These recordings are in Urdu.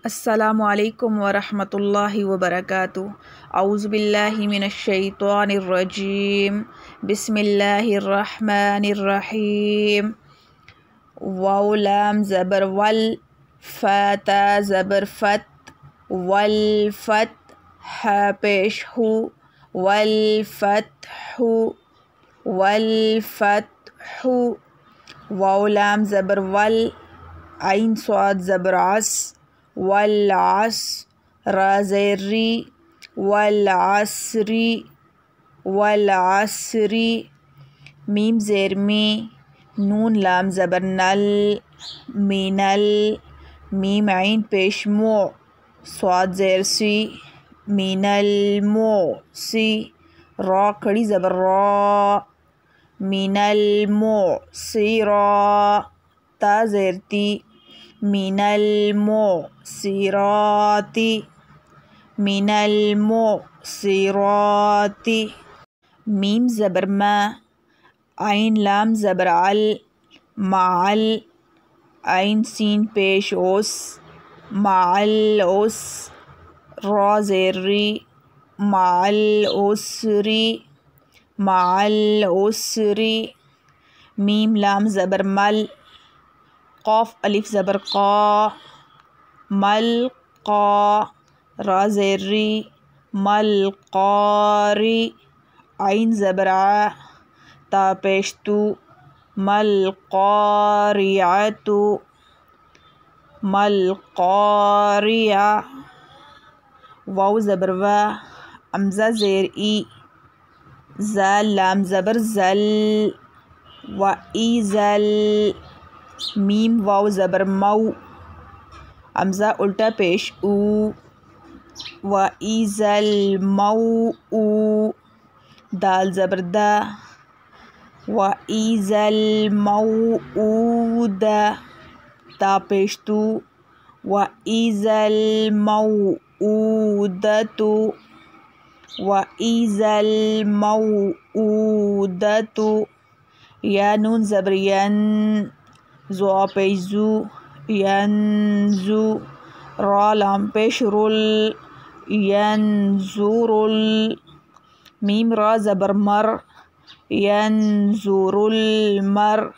السلام علیکم ورحمۃ اللہ وبرکاتہ۔ اعوذ باللہ من الشیطان الرجیم، بسم اللہ الرحمن الرحیم۔ واو لام زبر ول، فا تا زبر فت، والفت، ح پیش ہو، والفتح، والفتح۔ واو لام زبر ول، عین صاد زبر عس، والعصر، را زیر ری، والعصری، والعصری۔ میم زیر می، نون لام زبر نل، مینل۔ میم عین پیش مو، صاد زیر سی، مین الموسی۔ را کھڑی زبر را، مین الموسیرا۔ تا زیر تی، من الموسرات، من الموسرات۔ میم زبر ما، عین لام زبر عل، معل۔ عین سین پیش اوس، مع العس۔ را زیر ری، مع العسری، مع العسری۔ میم لام زبر مل، قاف الف زبر قا، ملقا۔ را زیر ری، ملقاری۔ عین زبر ع، تا پیش تو، ملقاریعۃ، ملقاریہ۔ واو زبر و، حمزہ زیر ای، زال لام زبر زل، وَإِذَل۔ میم واو زبر مو، حمزہ الٹا پیش او، وَإِذَا الْمَوْءُ۔ دال زبر دا، وَإِذَا الْمَوْءُودَ۔ تا پیش تو، وَإِذَا الْمَوْءُودَةُ، وَإِذَا الْمَوْءُودَةُ۔ یا نون زبر ین، زو پیش زو، ینزو۔ را لام پیش رل، ینظرل۔ میم را زبر مر، ینظر المر۔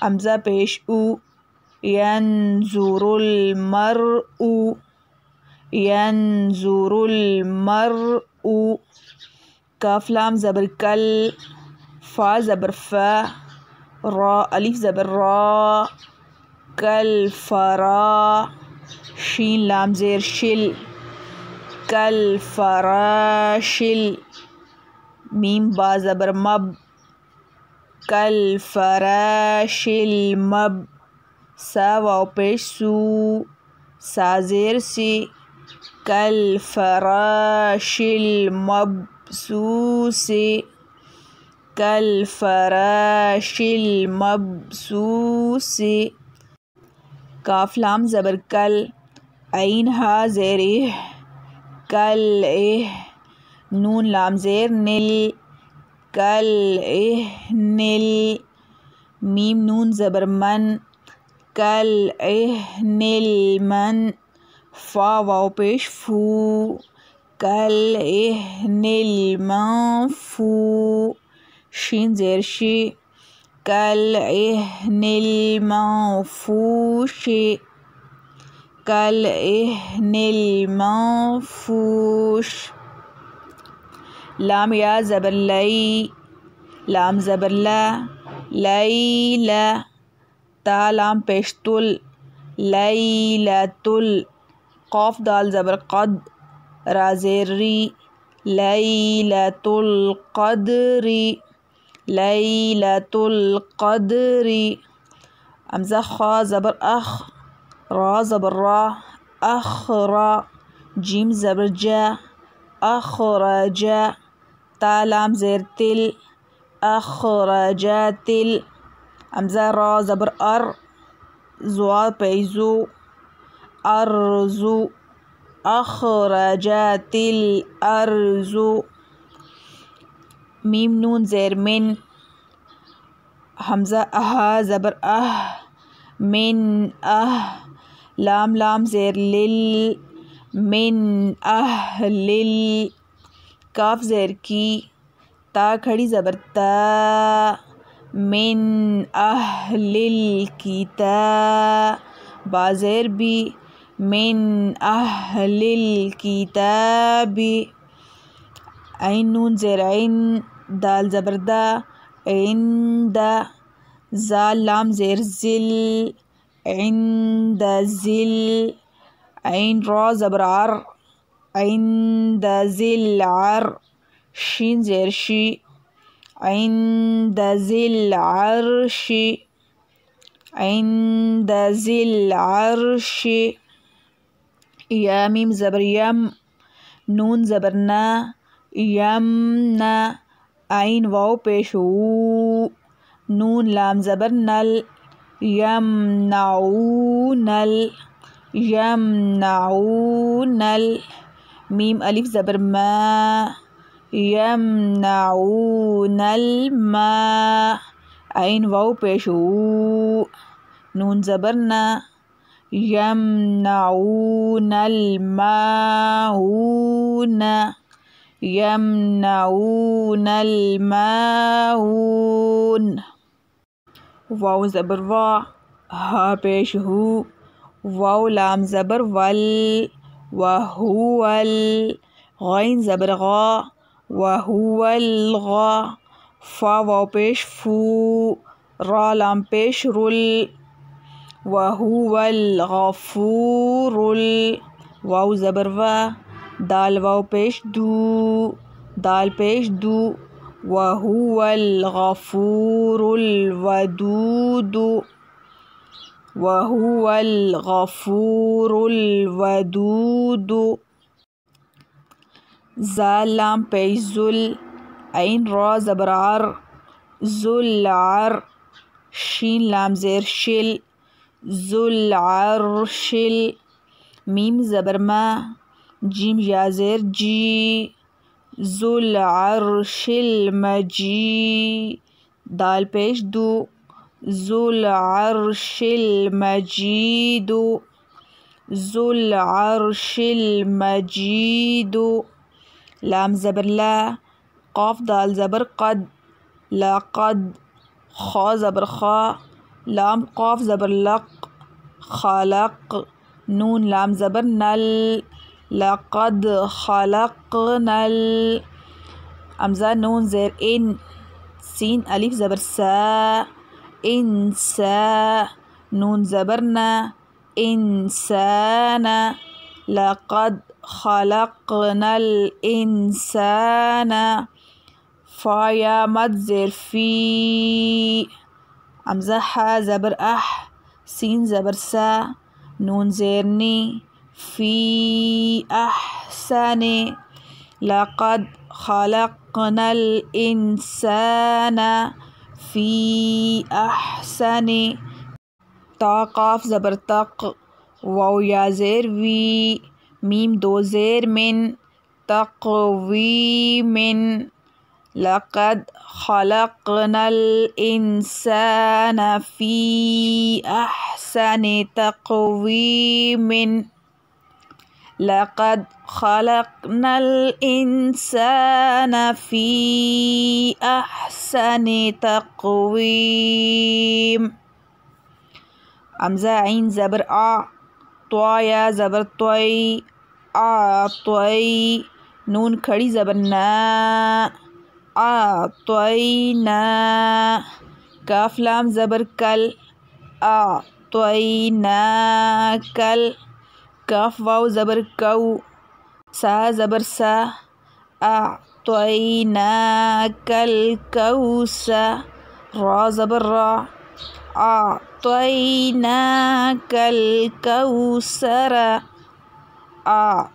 حمزہ پیش او، ینظر المرء، ینظر المرء۔ کاف لام زبر کل، فا زبر فا، را الف زبر را، کل فرا۔ شین لام زیر شل، کل فراشل۔ میم با زبر مب، کل فراش المب۔ سا واو پیش سو، سا زیر سی، کل فراش المبثوث، کل فراش المبثوث۔ کاف لام زبر کل، عین ہا زیر اہ، کل اہ۔ نون لام زیر نل، کل اہ نل۔ میم نون زبر من، کل اہ نل من۔ فا واو پیش فو، کل اہ نل منفو۔ شین زیر شی، کل اہ نل منفوش، کل اہ نل منفوش۔ لام یا زبر لئی، لام زبر لا، لیلا۔ تا لام پیش تل، لیلۃ۔ قاف دال زبر قد، را زیر ری، لیلۃ القدر، لیلۃ القدر۔ حمزہ خا زبر اخ، را زبر را، اخرا۔ جیم زبر جا، اخرجا۔ تا لام زیر تل، اخرجاتل۔ حمزہ را زبر ار، زوا پیش زو، ارزو، اخرجات الارض۔ میم نون زیر من، حمزہ اہا زبر اہ، من اہ۔ لام لام زیر لل من اہلل کاف زیر کی تا کھڑی زبر تا من اہلل کتاب با زیر بی من اہلل کتاب عین نون زیر عین دال زبر دا عند زال لام زیر زل عند زل عین را زبر عر عند زل عر شین زیر شی عند زل عرش عند زل عرش یا میم زبر یم نون زبر نا یمنا عین واو پیش او نون لام زبر نل یمنعونل یمنعونل میم الف زبر ما یمنعون الماء عین واو پیش او نون زبر نا یمنعون الماعون یمنعون الماعون واو زبر وا ہا پیش ہو واو لام زبر ول وہول غین زبر غا وہو الغا فا واو پیش فو را لام پیش رل وہو الغفور واو زبر وا دال واو پیش دو دال پیش دو وہو الغفور الودود وہو الغفور الودود زال لام پیش ذل عین را زبر عر ذل عر شین لام زیر شل ذل عرشل میم زبر ما جیم یا زیر جی ذل عرش المجید دال پیش دو ذل عرش المجید ذل عرش المجید لام زبر لا قاف دال زبر قد لقد خا زبر خا لام قاف زبر لق خلق نون لام زبر نل لقد خلقنا امزا نون زیر ان سین الف زبر سا انسا نون زبر نا انسان لقد خلقنا الانسان فا یا مد زیر فی امزا حا زبر اح سین زبر سا نون زیر نی فی احسن لقد خلقنا الانسان فی احسن تا قاف زبر تق واو یا زیر وی میم دو زیر من تقویم لقد خلقنا الانسان فی احسن تقویم لقد خلقنا الانسان فی احسن تقویم امزا عین زبر آ طوا یا زبر طوی اعطی نون کھڑی زبر نا اعطینا کاف لام زبر کل اعطیناکل کاف واو زبر کو سا زبر سا اعطیناکل کوثر را زبر را اعطیناکل کوثر اعطیناکل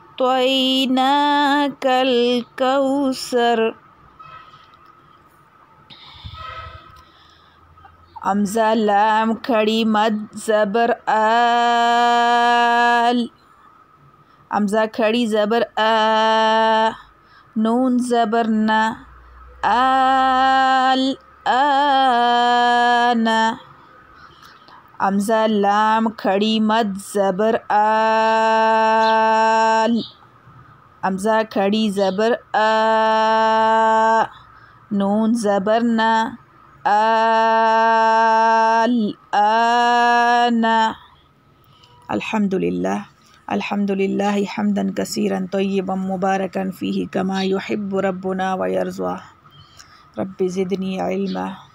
کوثر امزا لام کھڑی مد زبر آل امزا کھڑی زبر آ نون زبر نا آل آنا حمزہ لام کھڑی مد زبر آل، حمزہ کھڑی زبر آ، نون زبر نا، آل آن. الحمد لله الحمد لله حمدا كثيرا طيبا مباركا فيه كما يحب ربنا ويرضى. رب زدني علما.